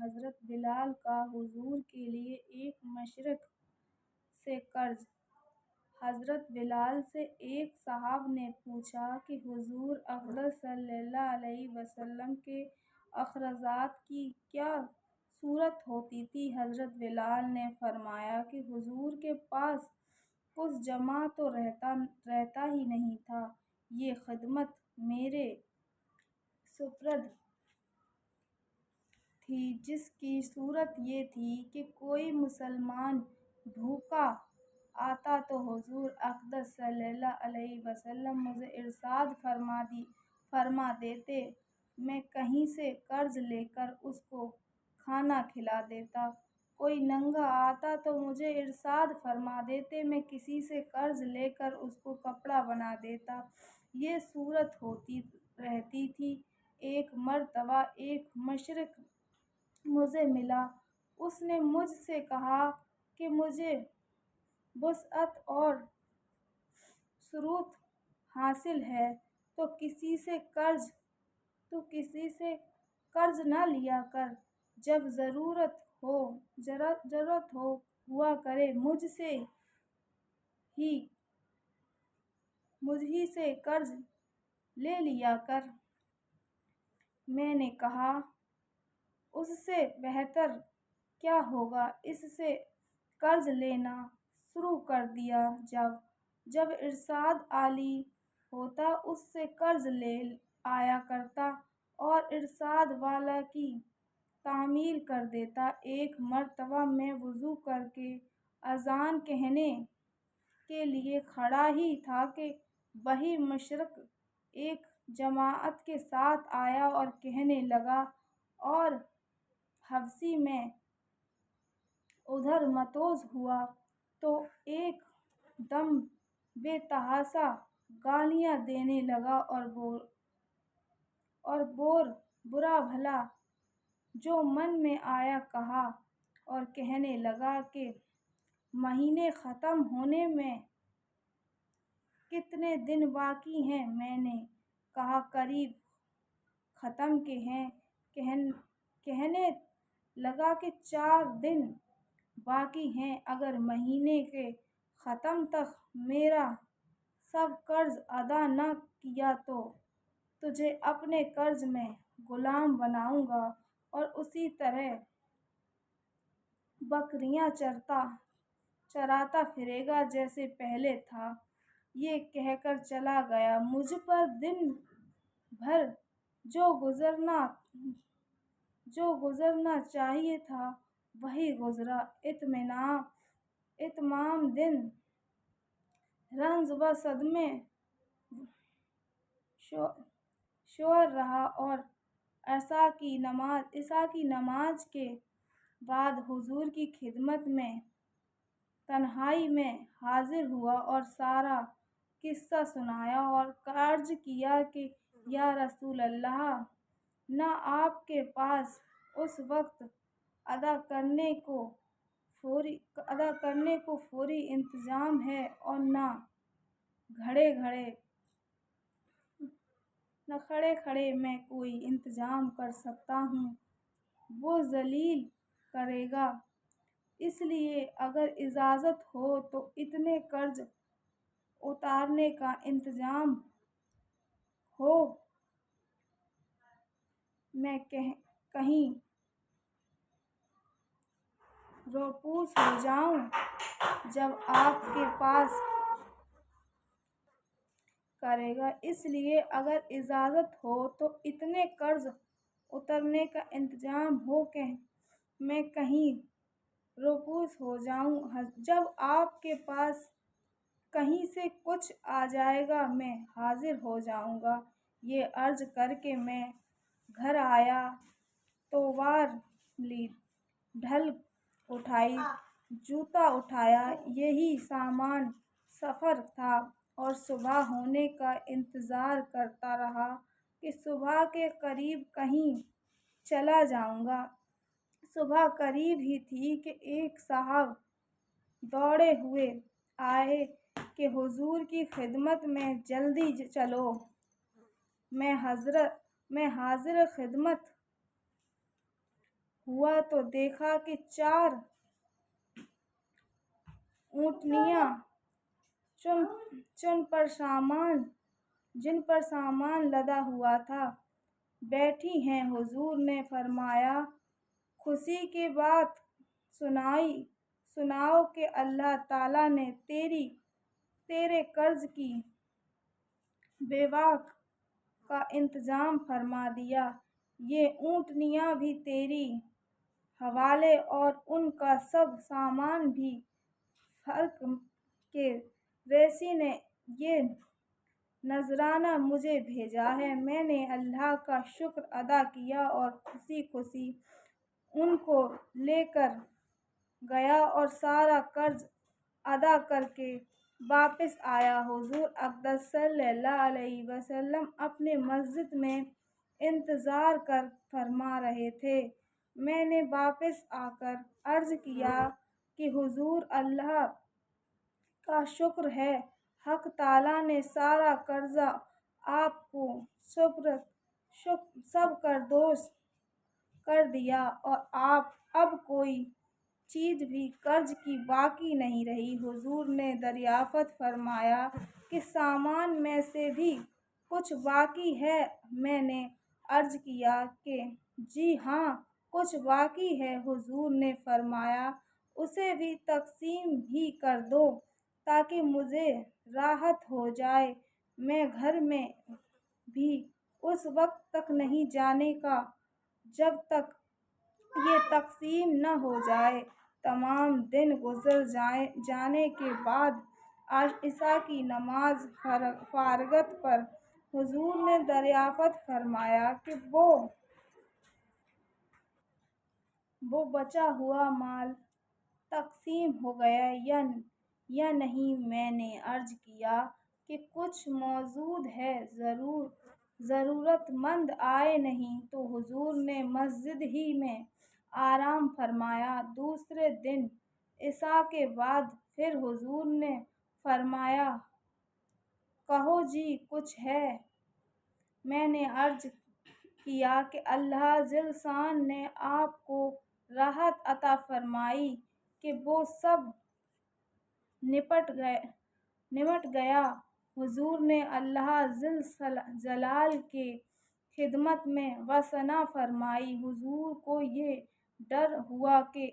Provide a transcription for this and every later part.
حضرت بلال کا حضور کے لیے ایک مشرق سے قرض۔ حضرت بلال سے ایک صاحب نے پوچھا کہ حضور اقدس صلی اللہ علیہ وسلم کے اخراجات کی کیا صورت ہوتی تھی؟ حضرت بلال نے فرمایا کہ حضور کے پاس کچھ جمع تو رہتا ہی نہیں تھا، یہ خدمت میرے سپرد تھی، جس کی صورت یہ تھی کہ کوئی مسلمان بھوکا آتا تو حضور اقدس صلی اللہ علیہ وسلم مجھے ارشاد فرما دیتے، میں کہیں سے قرض لے کر اس کو کھانا کھلا دیتا۔ کوئی ننگا آتا تو مجھے ارشاد فرما دیتے، میں کسی سے قرض لے کر اس کو کپڑا بنا دیتا۔ یہ صورت ہوتی رہتی تھی۔ ایک مرتبہ ایک مشرق مجھے ملا، اس نے مجھ سے کہا کہ مجھے وسعت اور ثروت حاصل ہے تو کسی سے قرض نہ لیا کر، جب ضرورت ہوا کرے مجھ ہی سے قرض لے لیا کر۔ میں نے کہا، اس سے بہتر کیا ہوگا، اس سے قرض لینا شروع کر دیا جب ارشاد عالی ہوتا اس سے قرض لے آیا کرتا اور ارشاد والا کی تعمیل کر دیتا۔ ایک مرتبہ میں وضو کر کے اذان کہنے کے لیے کھڑا ہی تھا کہ وہی مشرق ایک جماعت کے ساتھ آیا اور کہنے لگا، اور حبشی میں ادھر متوج ہوا تو ایک دم بے تحاشا گالیاں دینے لگا اور برا بھلا جو من میں آیا کہا، اور کہنے لگا کہ مہینے ختم ہونے میں کتنے دن باقی ہیں؟ میں نے کہا، قریب ختم کے ہیں۔ کہنے لگا کہ 4 دن باقی ہیں، اگر مہینے کے ختم تک میرا سب قرض ادا نہ کیا تو تجھے اپنے قرض میں غلام بناؤں گا اور اسی طرح بکریاں چراتا پھرے گا جیسے پہلے تھا۔ یہ کہہ کر چلا گیا۔ مجھ پر دن بھر جو گزرنا چاہیے تھا وہی گزرا۔ تمام دن رنج و صدمے شور رہا اور عشاء کی نماز کے بعد حضور کی خدمت میں تنہائی میں حاضر ہوا اور سارا قصہ سنایا اور عرض کیا کہ یا رسول اللہ، نہ آپ کے پاس اس وقت ادا کرنے کو فوری انتظام ہے اور نہ کھڑے کھڑے میں کوئی انتظام کر سکتا ہوں، وہ ذلیل کرے گا، اس لیے اگر اجازت ہو تو اتنے قرض اتارنے کا انتظام ہو میں کہیں روپوش ہو جاؤں۔ جب آپ کے پاس کرے گا، اس لیے اگر اجازت ہو تو اتنے قرض اتارنے کا انتظام ہو کہ میں کہیں روپوش ہو جاؤں۔ جب آپ کے پاس کہیں سے کچھ آ جائے گا میں حاضر ہو جاؤں گا۔ یہ عرض کر کے میں گھر آیا، توار لی، ڈھال اٹھائی، جوتا اٹھایا، یہی سامان سفر تھا اور صبح ہونے کا انتظار کرتا رہا کہ صبح کے قریب کہیں چلا جاؤں گا۔ صبح قریب ہی تھی کہ ایک صاحب دوڑے ہوئے آئے کہ حضور کی خدمت میں جلدی چلو، میں حاضر خدمت ہوا تو دیکھا کہ 4 اونٹنیاں جن پر سامان لدا ہوا تھا بیٹھی ہیں۔ حضور نے فرمایا خوشی کی بات سناؤ کہ اللہ تعالیٰ نے تیرے قرض کی بیواق کا انتظام فرما دیا، یہ اونٹنیاں بھی تیرے حوالے اور ان کا سب سامان بھی۔ فرق کہ ریسی نے یہ نذرانہ مجھے بھیجا ہے، میں نے اللہ کا شکر ادا کیا اور خوشی خوشی ان کو لے کر گیا اور سارا قرض ادا کر کے واپس آیا۔ حضور اقدس صلی اللہ علیہ وسلم اپنے مسجد میں انتظار فرما رہے تھے۔ میں نے واپس آ کر عرض کیا کہ حضور اللہ کا شکر ہے، حق تعالیٰ نے سارا قرضہ آپ کو سپردوش کر دیا اور اب کوئی چیز بھی قرض کی باقی نہیں رہی۔ حضور نے دریافت فرمایا کہ سامان میں سے بھی کچھ باقی ہے؟ میں نے عرض کیا کہ جی ہاں، کچھ باقی ہے۔ حضور نے فرمایا اسے بھی تقسیم ہی کر دو تاکہ مجھے راحت ہو جائے، میں گھر میں بھی اس وقت تک نہیں جانے کا جب تک یہ تقسیم نہ ہو جائے۔ تمام دن گزر جانے کے بعد عشاء کی نماز فارغت پر حضور نے دریافت فرمایا کہ وہ بچا ہوا مال تقسیم ہو گیا یا نہیں؟ میں نے عرض کیا کہ کچھ موجود ہے، ضرورت مند آئے نہیں تو حضور نے مسجد ہی میں آرام فرمایا۔ دوسرے دن عشاء کے بعد پھر حضور نے فرمایا کہو جی کچھ ہے؟ میں نے عرض کیا کہ اللہ ذی الشان نے آپ کو راحت عطا فرمائی کہ وہ سب نمٹ گیا۔ حضور نے اللہ ذی الجلال کی خدمت میں وثنا فرمائی۔ حضور کو یہ ڈر ہوا کہ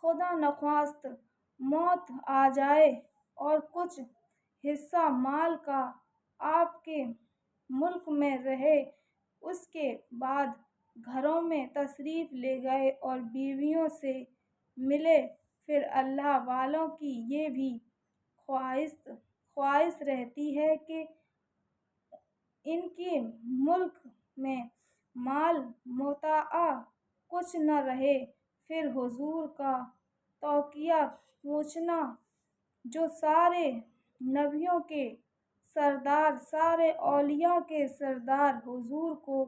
خدا نخواستہ موت آ جائے اور کچھ حصہ مال کا آپ کے ملک میں رہے۔ اس کے بعد گھروں میں تشریف لے گئے اور بیویوں سے ملے۔ پھر اللہ والوں کی یہ بھی خواہش رہتی ہے کہ ان کے ملک میں مال متاع کچھ نہ رہے۔ پھر حضور کا توقیہ پوچھنا جو سارے نبیوں کے سردار، سارے اولیاء کے سردار، حضور کو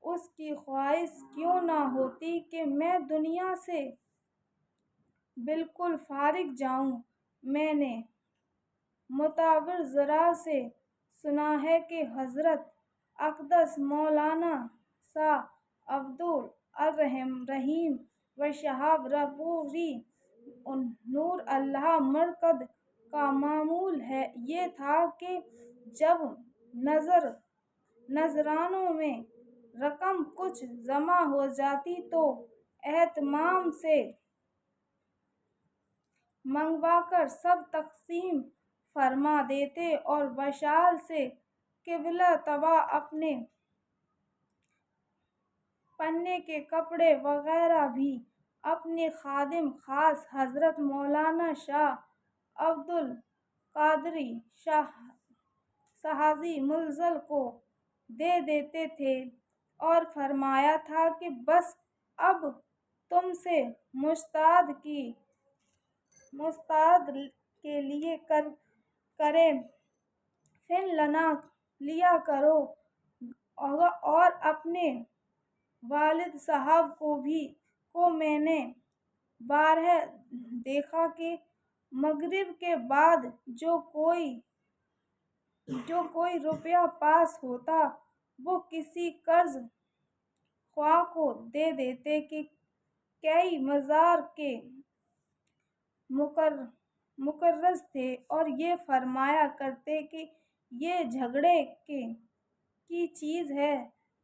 اس کی خواہش کیوں نہ ہوتی کہ میں دنیا سے بالکل فارغ جاؤں؟ میں نے معتبر سے سنا ہے کہ حضرت اقدس مولانا شاہ عبد الرحیم شہاب رپوری نور اللہ مرکز کا معمول یہ تھا کہ جب نذرانوں میں رقم کچھ جمع ہو جاتی تو اہتمام سے منگوا کر سب تقسیم فرما دیتے اور وصال سے قبلہ تباہ اپنے پہننے کے کپڑے وغیرہ بھی اپنے خادم خاص حضرت مولانا شاہ عبد القادر شاہجی ملظل کو دے دیتے تھے اور فرمایا تھا کہ بس اب تم سے مستعد کے لیے کریں فن لیا کرو۔ اور اپنے والد صاحب کو میں نے بارہا دیکھا کہ مغرب کے بعد جو کوئی روپیہ پاس ہوتا وہ کسی قرض خواہ کو دے دیتے کہ کئی مزار کے مقررز تھے اور یہ فرمایا کرتے کہ یہ جھگڑے کی چیز ہے،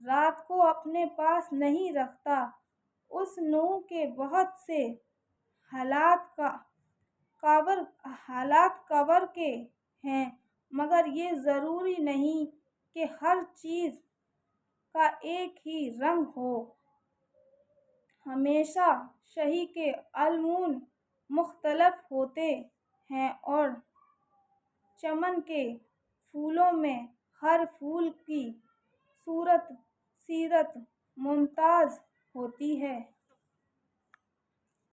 رات کو اپنے پاس نہیں رکھتا۔ اس نوع کے بہت سے حالات کور کے ہیں، مگر یہ ضروری نہیں کہ ہر چیز کا ایک ہی رنگ ہو۔ ہمیشہ شہی کے المون مختلف ہوتے ہیں اور چمن کے پھولوں میں ہر پھول کی صورت سیرت ممتاز ہوتی ہے۔